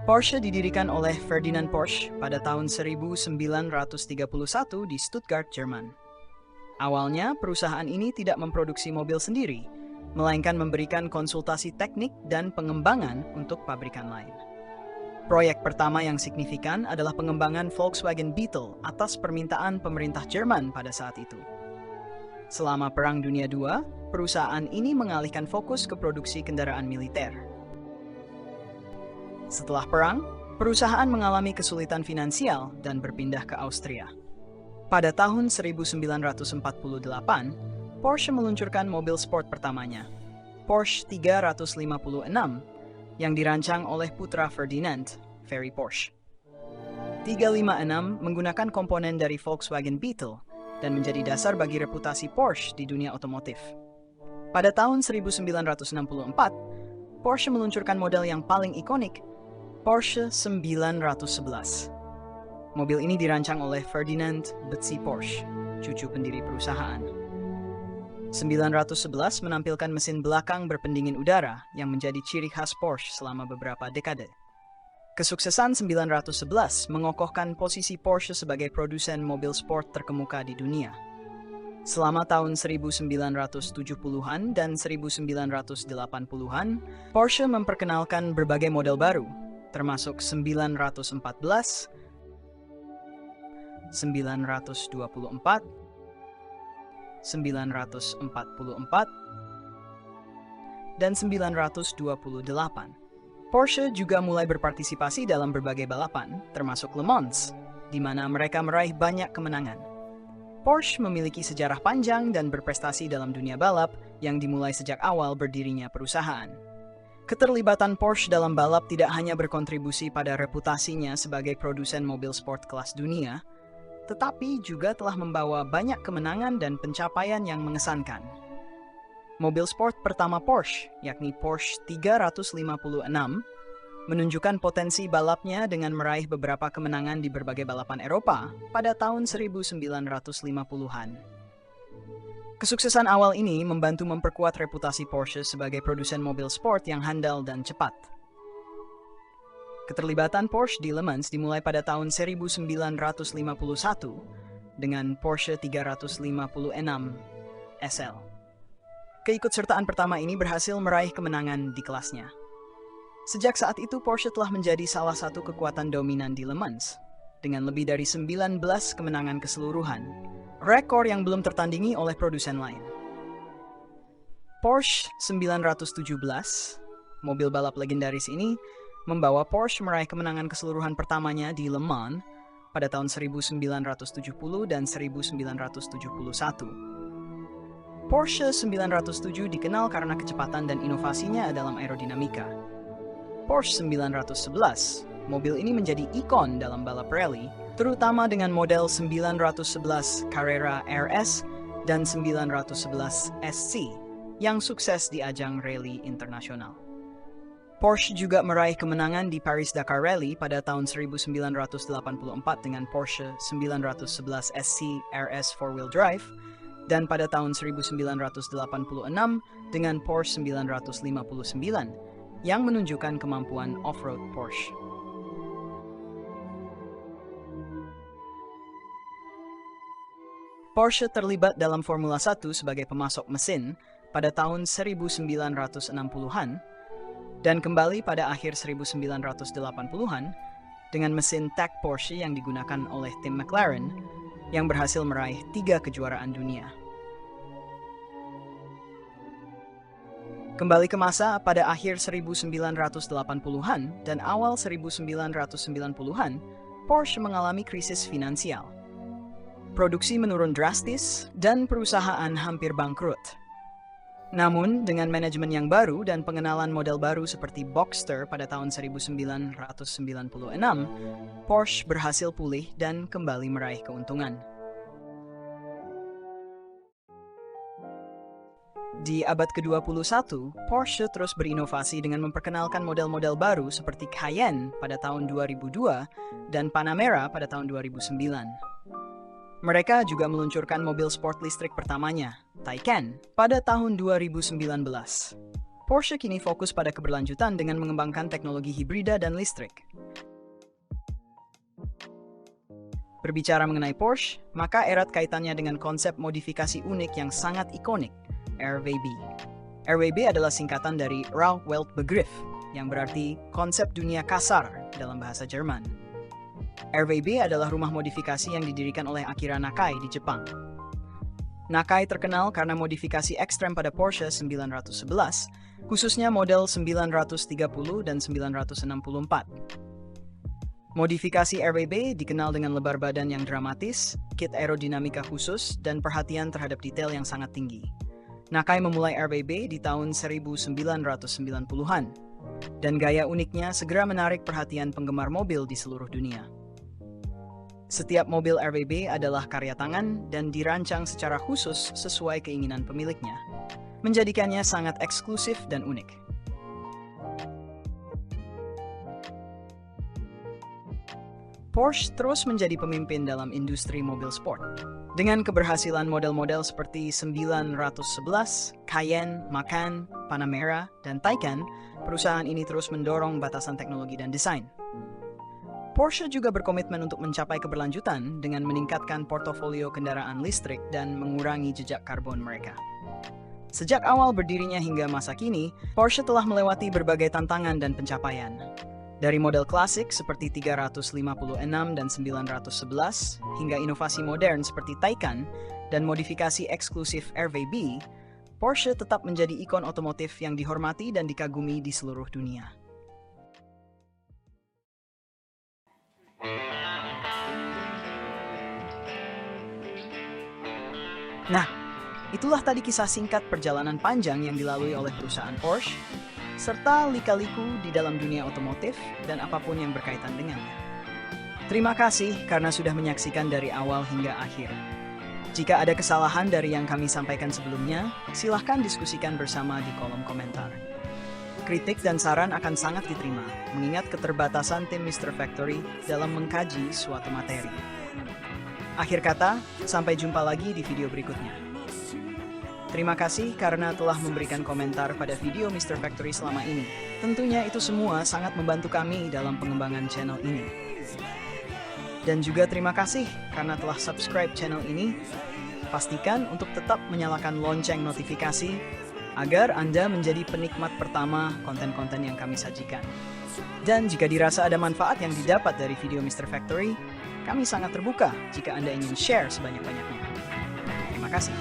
Porsche didirikan oleh Ferdinand Porsche pada tahun 1931 di Stuttgart, Jerman. Awalnya, perusahaan ini tidak memproduksi mobil sendiri, melainkan memberikan konsultasi teknik dan pengembangan untuk pabrikan lain. Proyek pertama yang signifikan adalah pengembangan Volkswagen Beetle atas permintaan pemerintah Jerman pada saat itu. Selama Perang Dunia II, perusahaan ini mengalihkan fokus ke produksi kendaraan militer. Setelah perang, perusahaan mengalami kesulitan finansial dan berpindah ke Austria. Pada tahun 1948, Porsche meluncurkan mobil sport pertamanya, Porsche 356, yang dirancang oleh putra Ferdinand, Ferry Porsche. 356 menggunakan komponen dari Volkswagen Beetle dan menjadi dasar bagi reputasi Porsche di dunia otomotif. Pada tahun 1964, Porsche meluncurkan model yang paling ikonik, Porsche 911. Mobil ini dirancang oleh Ferdinand Betzi Porsche, cucu pendiri perusahaan. 911 menampilkan mesin belakang berpendingin udara yang menjadi ciri khas Porsche selama beberapa dekade. Kesuksesan 911 mengokohkan posisi Porsche sebagai produsen mobil sport terkemuka di dunia. Selama tahun 1970-an dan 1980-an, Porsche memperkenalkan berbagai model baru, termasuk 914, 924, 944, dan 928. Porsche juga mulai berpartisipasi dalam berbagai balapan, termasuk Le Mans, di mana mereka meraih banyak kemenangan. Porsche memiliki sejarah panjang dan berprestasi dalam dunia balap yang dimulai sejak awal berdirinya perusahaan. Keterlibatan Porsche dalam balap tidak hanya berkontribusi pada reputasinya sebagai produsen mobil sport kelas dunia, tetapi juga telah membawa banyak kemenangan dan pencapaian yang mengesankan. Mobil sport pertama Porsche, yakni Porsche 356, menunjukkan potensi balapnya dengan meraih beberapa kemenangan di berbagai balapan Eropa pada tahun 1950-an. Kesuksesan awal ini membantu memperkuat reputasi Porsche sebagai produsen mobil sport yang handal dan cepat. Keterlibatan Porsche di Le Mans dimulai pada tahun 1951 dengan Porsche 356 SL. Keikutsertaan pertama ini berhasil meraih kemenangan di kelasnya. Sejak saat itu Porsche telah menjadi salah satu kekuatan dominan di Le Mans, dengan lebih dari 19 kemenangan keseluruhan, rekor yang belum tertandingi oleh produsen lain. Porsche 917, mobil balap legendaris ini, membawa Porsche meraih kemenangan keseluruhan pertamanya di Le Mans pada tahun 1970 dan 1971. Porsche 907 dikenal karena kecepatan dan inovasinya dalam aerodinamika. Porsche 911, mobil ini menjadi ikon dalam balap rally, terutama dengan model 911 Carrera RS dan 911 SC yang sukses di ajang rally internasional. Porsche juga meraih kemenangan di Paris-Dakar Rally pada tahun 1984 dengan Porsche 911 SC RS 4-wheel drive dan pada tahun 1986 dengan Porsche 959 yang menunjukkan kemampuan off-road Porsche. Porsche terlibat dalam Formula 1 sebagai pemasok mesin pada tahun 1960-an dan kembali pada akhir 1980-an dengan mesin TAC Porsche yang digunakan oleh tim McLaren yang berhasil meraih 3 kejuaraan dunia. Kembali ke masa pada akhir 1980-an dan awal 1990-an, Porsche mengalami krisis finansial. Produksi menurun drastis dan perusahaan hampir bangkrut. Namun, dengan manajemen yang baru dan pengenalan model baru seperti Boxster pada tahun 1996, Porsche berhasil pulih dan kembali meraih keuntungan. Di abad ke-21, Porsche terus berinovasi dengan memperkenalkan model-model baru seperti Cayenne pada tahun 2002 dan Panamera pada tahun 2009. Mereka juga meluncurkan mobil sport listrik pertamanya, Taycan, pada tahun 2019. Porsche kini fokus pada keberlanjutan dengan mengembangkan teknologi hibrida dan listrik. Berbicara mengenai Porsche, maka erat kaitannya dengan konsep modifikasi unik yang sangat ikonik, RWB. RWB adalah singkatan dari Rauh-Weltbegriff, yang berarti konsep dunia kasar dalam bahasa Jerman. RWB adalah rumah modifikasi yang didirikan oleh Akira Nakai di Jepang. Nakai terkenal karena modifikasi ekstrem pada Porsche 911, khususnya model 930 dan 964. Modifikasi RWB dikenal dengan lebar badan yang dramatis, kit aerodinamika khusus, dan perhatian terhadap detail yang sangat tinggi. Nakai memulai RWB di tahun 1990-an, dan gaya uniknya segera menarik perhatian penggemar mobil di seluruh dunia. Setiap mobil RWB adalah karya tangan dan dirancang secara khusus sesuai keinginan pemiliknya, menjadikannya sangat eksklusif dan unik. Porsche terus menjadi pemimpin dalam industri mobil sport. Dengan keberhasilan model-model seperti 911, Cayenne, Macan, Panamera, dan Taycan, perusahaan ini terus mendorong batasan teknologi dan desain. Porsche juga berkomitmen untuk mencapai keberlanjutan dengan meningkatkan portofolio kendaraan listrik dan mengurangi jejak karbon mereka. Sejak awal berdirinya hingga masa kini, Porsche telah melewati berbagai tantangan dan pencapaian. Dari model klasik seperti 356 dan 911, hingga inovasi modern seperti Taycan dan modifikasi eksklusif RWB, Porsche tetap menjadi ikon otomotif yang dihormati dan dikagumi di seluruh dunia. Nah, itulah tadi kisah singkat perjalanan panjang yang dilalui oleh perusahaan Porsche, serta lika-liku di dalam dunia otomotif dan apapun yang berkaitan dengannya. Terima kasih karena sudah menyaksikan dari awal hingga akhir. Jika ada kesalahan dari yang kami sampaikan sebelumnya, silahkan diskusikan bersama di kolom komentar. Kritik dan saran akan sangat diterima, mengingat keterbatasan tim Mr. Factory dalam mengkaji suatu materi. Akhir kata, sampai jumpa lagi di video berikutnya. Terima kasih karena telah memberikan komentar pada video Mr. Factory selama ini. Tentunya itu semua sangat membantu kami dalam pengembangan channel ini. Dan juga terima kasih karena telah subscribe channel ini. Pastikan untuk tetap menyalakan lonceng notifikasi agar Anda menjadi penikmat pertama konten-konten yang kami sajikan. Dan jika dirasa ada manfaat yang didapat dari video Mr. Factory, kami sangat terbuka jika Anda ingin share sebanyak-banyaknya. Terima kasih.